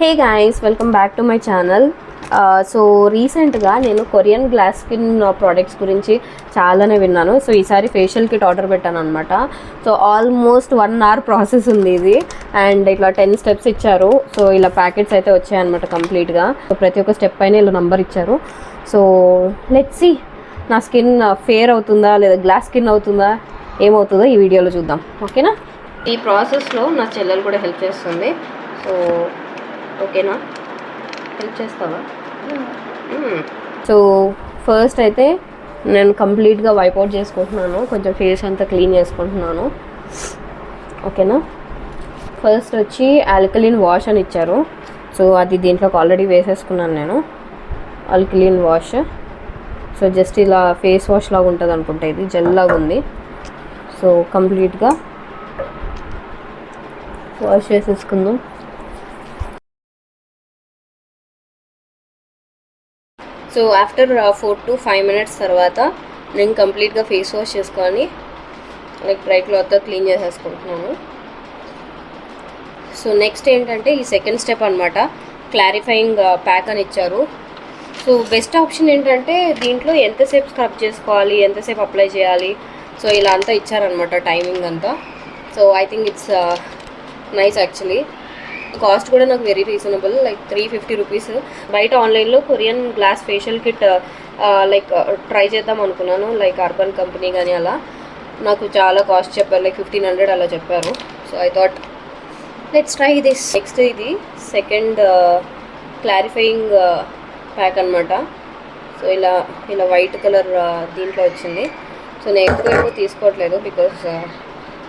Hey guys, welcome back to my channel. So రీసెంట్గా నేను Korean glass skin products గురించి చాలానే విన్నాను. సో ఈసారి ఫేషియల్ కిట్ ఆర్డర్ పెట్టాను అనమాట. సో ఆల్మోస్ట్ 1 hour ప్రాసెస్ ఉంది ఇది. అండ్ ఇట్లా 10 steps ఇచ్చారు. సో ఇలా ప్యాకెట్స్ అయితే వచ్చాయన్నమాట కంప్లీట్గా. సో ప్రతి ఒక్క స్టెప్ పైన ఇలా నంబర్ ఇచ్చారు. సో లెట్స్ సీ నా స్కిన్ ఫేర్ అవుతుందా లేదా గ్లాస్ స్కిన్ అవుతుందా ఏమవుతుందో ఈ వీడియోలో చూద్దాం. ఓకేనా? ఈ ప్రాసెస్లో నా చెల్లెలు కూడా హెల్ప్ చేస్తుంది. సో ఓకేనా, హెల్ప్ చేస్తావా? సో ఫస్ట్ అయితే నేను కంప్లీట్గా వైప్అవుట్ చేసుకుంటున్నాను, కొంచెం ఫేస్ అంతా క్లీన్ చేసుకుంటున్నాను. ఓకేనా? ఫస్ట్ వచ్చి ఆల్కలీన్ వాష్ అని ఇచ్చారు. సో అది దీంట్లోకి ఆల్రెడీ వేసేసుకున్నాను నేను, ఆల్కలీన్ వాష్. సో జస్ట్ ఇలా ఫేస్ వాష్ లాగా ఉంటుంది అనుకుంటా, ఇది జెల్ లాగా ఉంది. సో కంప్లీట్గా వాష్ చేసేసుకుందాం. సో ఆఫ్టర్ 4 to 5 minutes తర్వాత నేను కంప్లీట్గా ఫేస్ వాష్ చేసుకొని లైక్ డ్రై క్లాత్తో క్లీన్ చేసేసుకుంటున్నాను. సో నెక్స్ట్ ఏంటంటే ఈ సెకండ్ స్టెప్ అనమాట, క్లారిఫైయింగ్ ప్యాక్ అని ఇచ్చారు. సో బెస్ట్ ఆప్షన్ ఏంటంటే దీంట్లో ఎంతసేపు స్క్రబ్ చేసుకోవాలి, ఎంతసేపు అప్లై చేయాలి, సో ఇలా అంతా ఇచ్చారనమాట టైమింగ్ అంతా. So I think it's nice actually. Cost కూడా నాకు వెరీ రీజనబుల్, లైక్ 350 రూపీస్. బయట ఆన్లైన్లో Korean glass facial kit like try చేద్దాం అనుకున్నాను, లైక్ అర్బన్ కంపెనీ కానీ అలా. నాకు చాలా కాస్ట్ చెప్పారు, లైక్ 1500 అలా చెప్పారు. So I thought let's try this. Next ఇది సెకండ్ క్లారిఫైయింగ్ ప్యాక్ అనమాట. సో ఇలా ఇలా వైట్ కలర్ దీంట్లో వచ్చింది. సో నేను ఎక్కువ తీసుకోవట్లేదు, బికాస్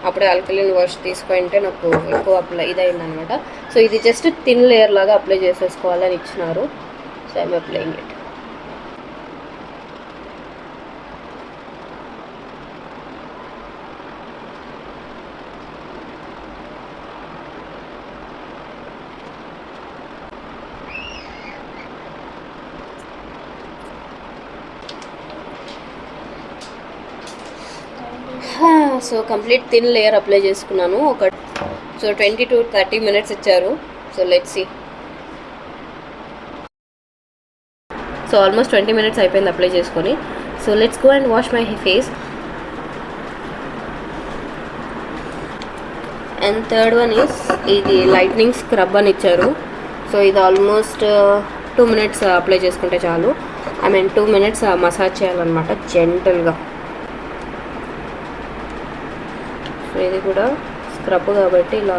అప్పుడే ఆల్కలీన్ వాష్ తీసుకుంటే నాకు ఎక్కువ అప్లై ఇదైందనమాట. సో ఇది జస్ట్ థిన్ లేయర్ లాగా అప్లై చేసేసుకోవాలని ఇచ్చినారు. So I'm applying it. So complete thin layer apply చేసుకున్నాను. సో 20 to 30 minutes ఇచ్చారు. So let's see. So almost 20 minutes అయిపోయింది అప్లై చేసుకొని. So let's go and wash my face. And third one is ఇది lightning scrub అని ఇచ్చారు. So ఇది almost 2 minutes apply చేసుకుంటే చాలు. 2 minutes మసాజ్ చేయాలన్నమాట జెంటల్గా. సో ఇది కూడా స్క్రబ్ కాబట్టి ఇలా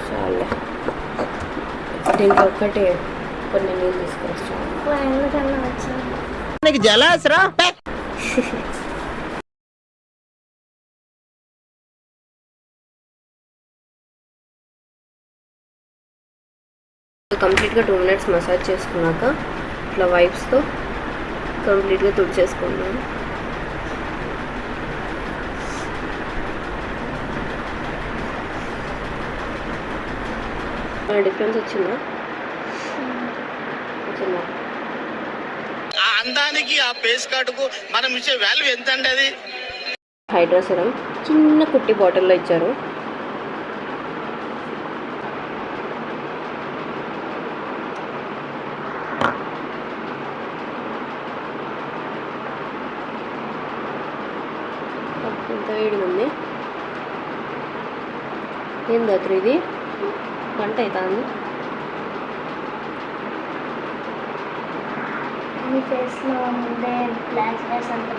చాలా దీంట్లో ఒక్కటి కొన్ని నీళ్ళు తీసుకొస్తాను. కంప్లీట్గా 2 minutes మసాజ్ చేసుకున్నాక ఇట్లా వైప్స్తో కంప్లీట్గా తుడిచేసుకున్నాను. డిఫరెన్స్ వచ్చిందా? అందానికి ఆ ఫేస్ కార్డుకు మనం ఇచ్చే వాల్యూ ఎంత అండి? అది హైడ్రా సిరమ్ చిన్న కుట్టి బాటిల్లో ఇచ్చారు. ఎంత వేడిగా ఉంది ఏం దగ్గర ఇది వంట అవుతుంది. మీ ఫేస్లో ముందే బ్లాక్ హెయిర్స్ అంత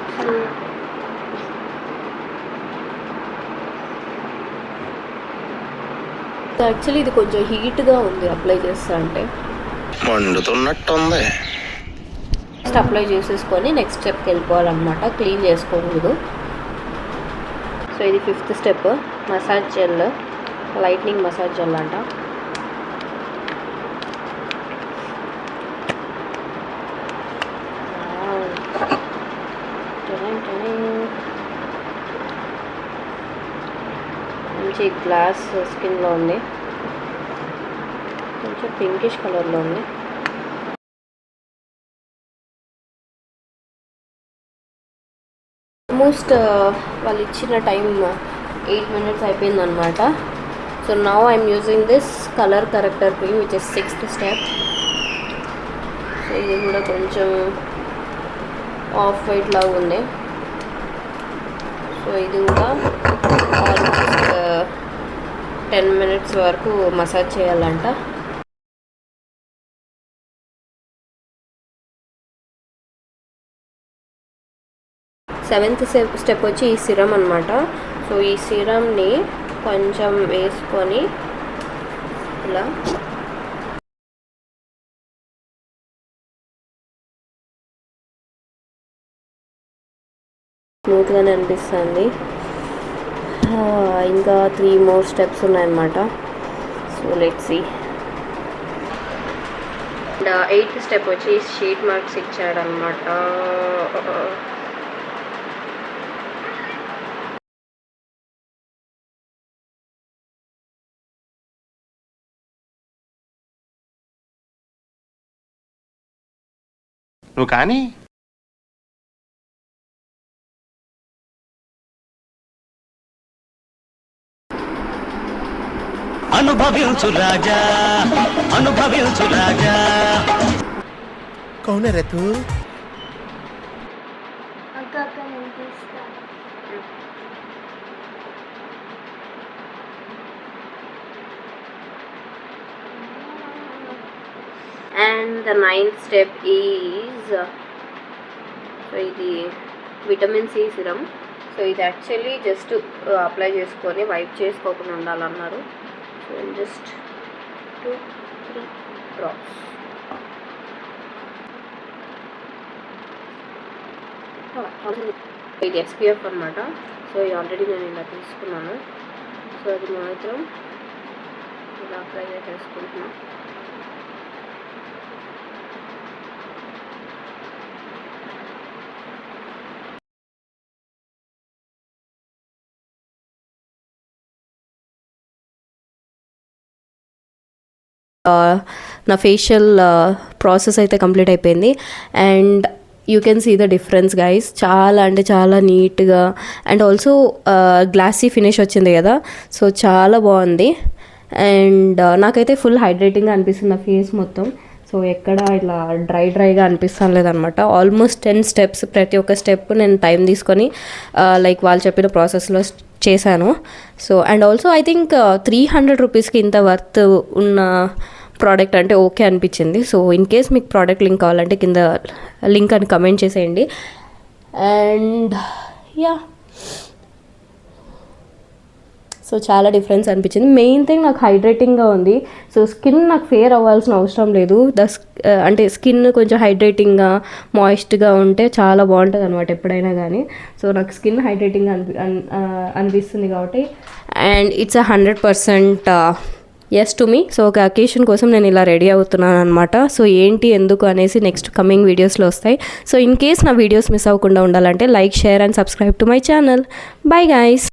యాక్చువల్లీ ఇది కొంచెం హీట్గా ఉంది అప్లై చేస్తా అంటే, మండుతున్నట్టుంది. నెక్స్ట్ అప్లై చేసేసుకొని నెక్స్ట్ స్టెప్కి వెళ్ళిపోవాలన్నమాట, క్లీన్ చేసుకోకూడదు. సో ఇది 5th step, massage gel, lightning massage gel అంట. మంచి గ్లాస్ స్కిన్లో ఉంది, కొంచెం పింకిష్ కలర్లో ఉంది. ఆల్మోస్ట్ వాళ్ళు ఇచ్చిన టైం 8 minutes అయిపోయిందనమాట. So now I'm using this colour corrector cream which is 6th step. So ఇది కూడా కొంచెం ఆఫ్ వైట్ లాగా ఉంది. సో ఇది కూడా ఆల్మోస్ట్ 10 minutes వరకు మసాజ్ చేయాలంట. సెవెంత్ స్టెప్ వచ్చి ఈ సిరమ్ అనమాట. సో ఈ సిరమ్ని కొంచెం వేసుకొని ఇలా స్మూత్గానే అనిపిస్తుంది. ఇంకా 3 more స్టెప్స్ ఉన్నాయన్నమాట. So let's see. And 8th step వచ్చి షీట్ మార్క్స్ ఇచ్చాడనమాట. నువ్వు కానీ అనుభవించు రాజా, అనుభవించు రాజా. కౌన రే తూ అక్క నేను తీస్తాను. And the 9th step is so ఇది విటమిన్ సి సిరమ్. సో ఇది యాక్చువల్లీ జస్ట్ అప్లై చేసుకొని వైప్ చేసుకోకుండా ఉండాలన్నారు. So just 2-3 drops. ఇది SPF అనమాట. సో ఇది ఆల్రెడీ నేను ఇలా తీసుకున్నాను. సో అది మాత్రం ఇలా అప్లై చేసేసుకుంటున్నాను. నా ఫేషియల్ ప్రాసెస్ అయితే కంప్లీట్ అయిపోయింది. And you can see the difference guys. చాలా అంటే చాలా నీట్గా అండ్ ఆల్సో గ్లాసీ ఫినిష్ వచ్చింది కదా. సో చాలా బాగుంది. అండ్ నాకైతే ఫుల్ హైడ్రేటింగ్గా అనిపిస్తుంది నా ఫేస్ మొత్తం. సో ఎక్కడ ఇట్లా డ్రైగా అనిపిస్తాను లేదనమాట. ఆల్మోస్ట్ 10 steps, ప్రతి ఒక్క స్టెప్ నేను టైం తీసుకొని లైక్ వాళ్ళు చెప్పిన ప్రాసెస్లో చేశాను. So and also I think 300 రూపీస్కి ఇంత వర్త్ ఉన్న ప్రోడక్ట్ అంటే ఓకే అనిపించింది. సో ఇన్ కేస్ మీకు ప్రోడక్ట్ లింక్ కావాలంటే కింద లింక్ అని కమెంట్ చేసేయండి. అండ్ యా, సో చాలా డిఫరెన్స్ అనిపించింది. మెయిన్ థింగ్ నాకు హైడ్రేటింగ్గా ఉంది. సో స్కిన్ నాకు ఫేర్ అవ్వాల్సిన అవసరం లేదు. అంటే స్కిన్ కొంచెం హైడ్రేటింగ్గా మాయిస్ట్గా ఉంటే చాలా బాగుంటుంది అనమాట ఎప్పుడైనా కానీ. సో నాకు స్కిన్ హైడ్రేటింగ్గా అనిపిస్తుంది కాబట్టి and it's 100% yes to me. So ఒక అకేషన్ కోసం నేను ఇలా రెడీ అవుతున్నాను అనమాట. సో ఏంటి ఎందుకు అనేసి నెక్స్ట్ కమింగ్ వీడియోస్లో వస్తాయి. సో ఇన్ కేస్ నా వీడియోస్ మిస్ అవ్వకుండా ఉండాలంటే like, share and subscribe to my channel. Bye guys.